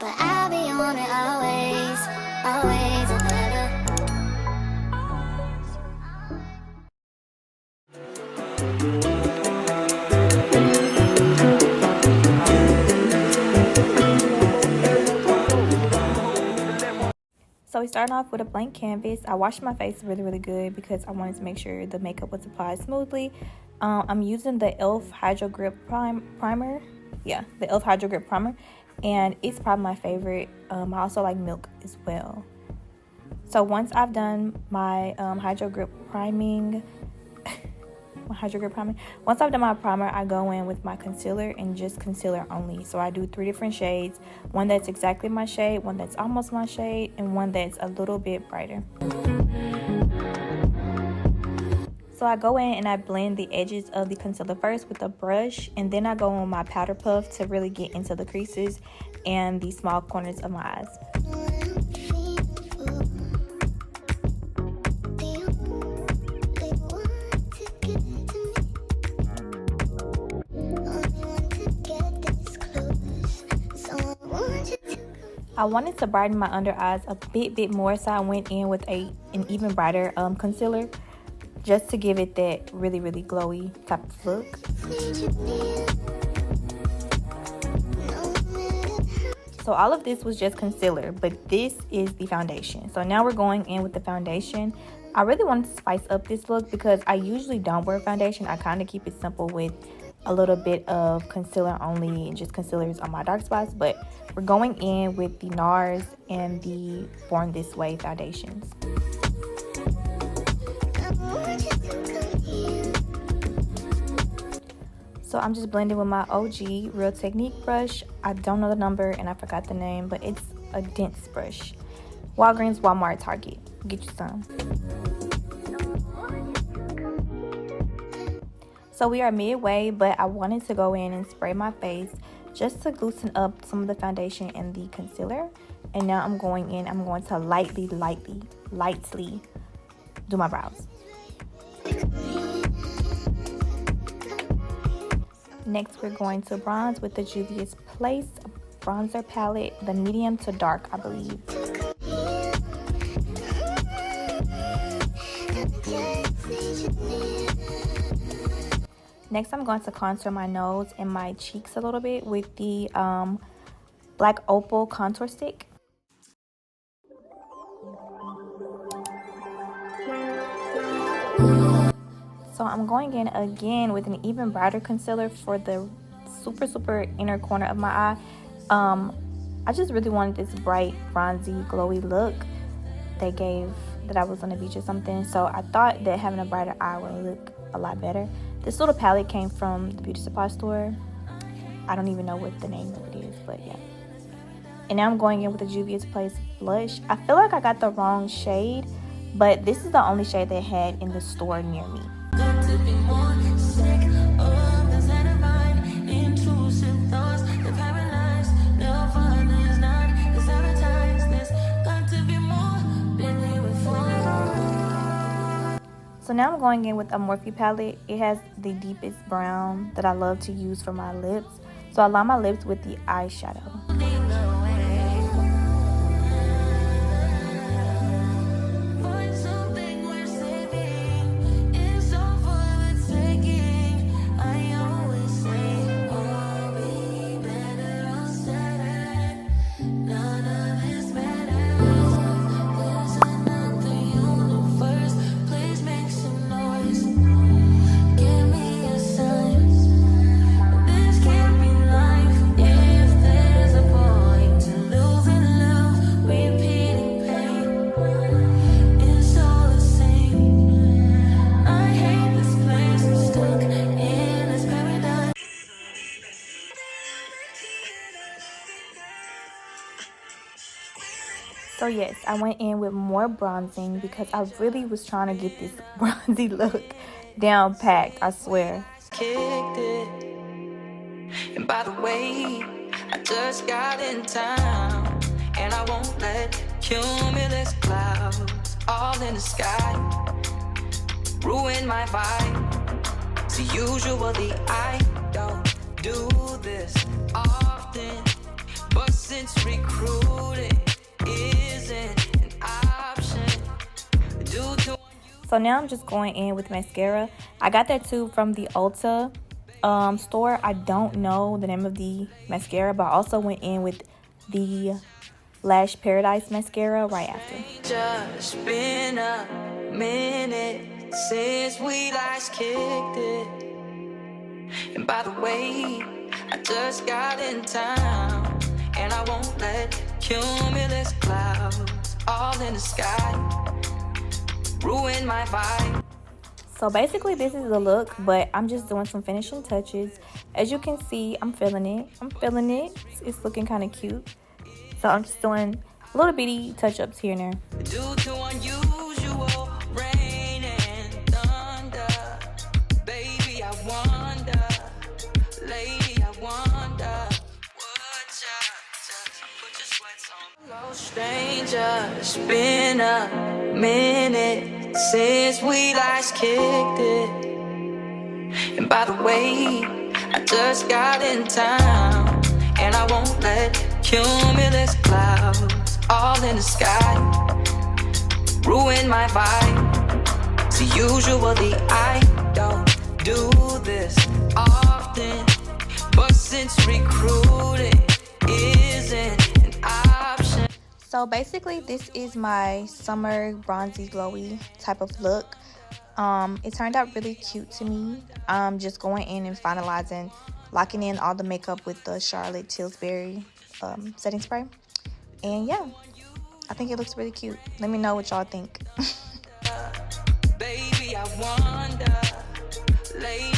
but I'll be on it always, always and ever. So we started off with a blank canvas. I washed my face really good because I wanted to make sure the makeup was applied smoothly. I'm using the e.l.f. Hydro Grip primer. Yeah, the e.l.f. Hydro Grip primer, and it's probably my favorite. I also like Milk as well. So once I've done my Hydro Grip priming, once I've done my primer, I go in with my concealer and just concealer only. So I do 3 different shades, one that's exactly my shade, one that's almost my shade, and one that's a little bit brighter. So I go in and I blend the edges of the concealer first with a brush, and then I go on my powder puff to really get into the creases and the small corners of my eyes. I wanted to brighten my under eyes a bit more, so I went in with an even brighter concealer just to give it that really glowy type of look. So all of this was just concealer, but this is the foundation. So now we're going in with the foundation. I really wanted to spice up this look because I usually don't wear foundation. I kind of keep it simple with a little bit of concealer only and just concealers on my dark spots, but we're going in with the NARS and the Born This Way foundations. So I'm just blending with my OG Real Technique brush. I don't know the number and I forgot the name, but it's a dense brush. Walgreens, Walmart, Target. Get you some. So we are midway, but I wanted to go in and spray my face just to loosen up some of the foundation and the concealer. And now I'm going in, I'm going to lightly do my brows. Next, we're going to bronze with the Juvia's Place bronzer palette, the medium to dark, I believe. Next, I'm going to contour my nose and my cheeks a little bit with the Black Opal contour stick. So I'm going in again with an even brighter concealer for the super inner corner of my eye. I just really wanted this bright, bronzy, glowy look they gave that I was on the beach or something. So I thought that having a brighter eye would look a lot better. This little palette came from the beauty supply store. I don't even know what the name of it is, but yeah. And now I'm going in with the Juvia's Place blush. I feel like I got the wrong shade, but this is the only shade they had in the store near me. So now I'm going in with a Morphe palette. It has the deepest brown that I love to use for my lips. So I line my lips with the eyeshadow. So yes, I went in with more bronzing because I really was trying to get this bronzy look down packed, I swear. Kicked it. And by the way, I just got in town, and I won't let cumulus clouds all in the sky ruin my vibe. So usually I don't do this often, but since since recruiting isn't an option due to. So now I'm just going in with mascara. I got that too from the Ulta store. I don't know the name of the mascara, but I also went in with the Lash Paradise mascara right after. Just been a minute since we last kicked it. And by the way, I just got in town, and I won't let cumulus clouds all in the sky ruin my vibe. So basically this is the look, but I'm just doing some finishing touches. As you can see, I'm feeling it. It's looking kind of cute. So I'm just doing little bitty touch-ups here and there. Due to unusual rain and thunder, baby, I wonder, lady, I wonder, would ya just put your sweats on? Hello, stranger, it's been a minute since we last kicked it. And by the way, I just got in town, and I won't let cumulus clouds all in the sky ruin my vibe. See, usually I don't do this often, but since recruiting isn't an option. So basically this is my summer bronzy glowy type of look. It turned out really cute to me. Just going in and finalizing, locking in all the makeup with the Charlotte Tilbury setting spray. And yeah, I think it looks really cute. Let me know what y'all think. Baby, I wonder, lady.